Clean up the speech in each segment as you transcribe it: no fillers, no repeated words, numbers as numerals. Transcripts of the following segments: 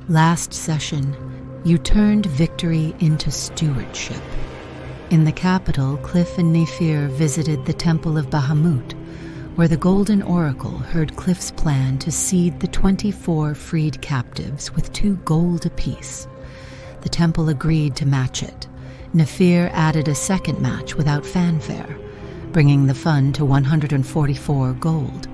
Last session, you turned victory into stewardship. In the capital, Cliff and Nephir visited the Temple of Bahamut, where the Golden Oracle heard Cliff's plan to cede the 24 freed captives with 2 gold apiece. The temple agreed to match it. Nephir added a second match without fanfare, bringing the fund to 144 gold.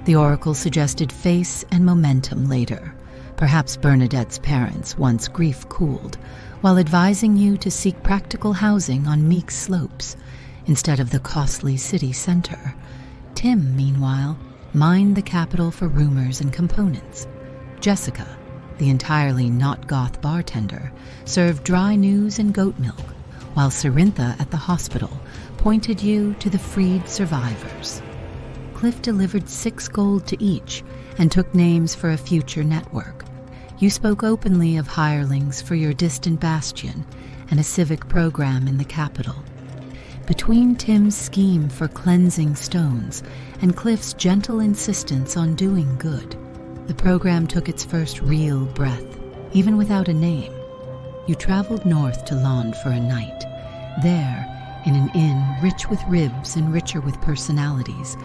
The Oracle suggested face and momentum later, perhaps Bernadette's parents once grief cooled, while advising you to seek practical housing on Meake's slopes instead of the costly city center. Tim, meanwhile, mined the capital for rumors and components. Jessica, the entirely not goth bartender, served dry news and goat milk, while Cerintha at the hospital pointed you to the freed survivors. Cliff delivered 6 gold to each and took names for a future network. You spoke openly of hirelings for your distant bastion and a civic program in the capital. Between Tim's scheme for cleansing stones and Cliff's gentle insistence on doing good, the program took its first real breath, even without a name. You traveled north to Lond for a night. There, in an inn rich with ribs and richer with personalities,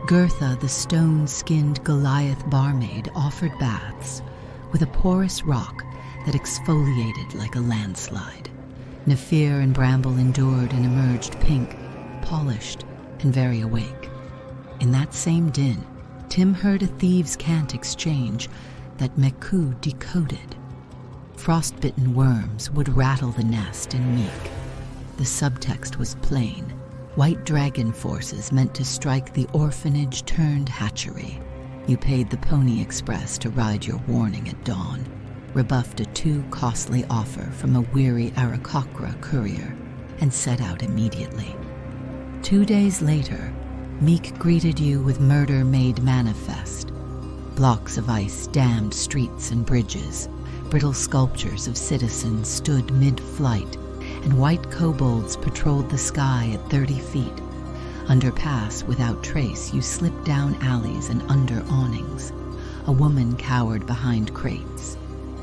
Gertha, the stone-skinned Goliath barmaid, offered baths with a porous rock that exfoliated like a landslide. Nephir and Bramble endured and emerged pink, polished, and very awake. In that same din, Tim heard a thieves' cant exchange that Meku decoded. Frostbitten worms would rattle the nest in Meake. The subtext was plain. White dragon forces meant to strike the orphanage turned hatchery. You paid the Pony Express to ride your warning at dawn, rebuffed a too costly offer from a weary Arakocra courier, and set out immediately. 2 days later, Meake greeted you with murder made manifest. Blocks of ice dammed streets and bridges, brittle sculptures of citizens stood mid-flight, and white kobolds patrolled the sky at 30 feet. Under pass without trace, you slipped down alleys and under awnings. A woman cowered behind crates.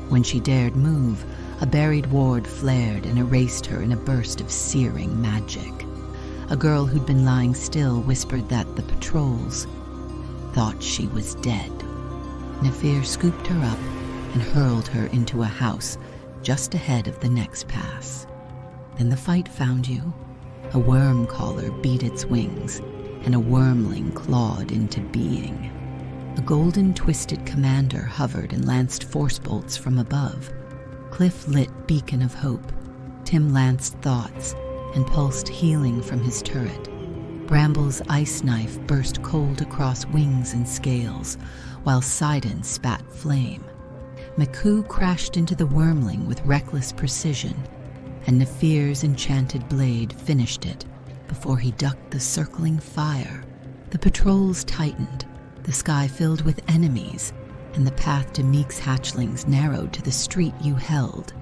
When she dared move, a buried ward flared and erased her in a burst of searing magic. A girl who'd been lying still whispered that the patrols thought she was dead. Nephir scooped her up and hurled her into a house just ahead of the next pass. Then the fight found you. A worm caller beat its wings, and a wormling clawed into being. A golden twisted commander hovered and lanced force bolts from above. Cliff lit beacon of hope. Tim lanced thoughts and pulsed healing from his turret. Bramble's ice knife burst cold across wings and scales, while Sidon spat flame. Meku crashed into the wormling with reckless precision, and Nephir's enchanted blade finished it before he ducked the circling fire. The patrols tightened, the sky filled with enemies, and the path to Meake's hatchlings narrowed to the street you held.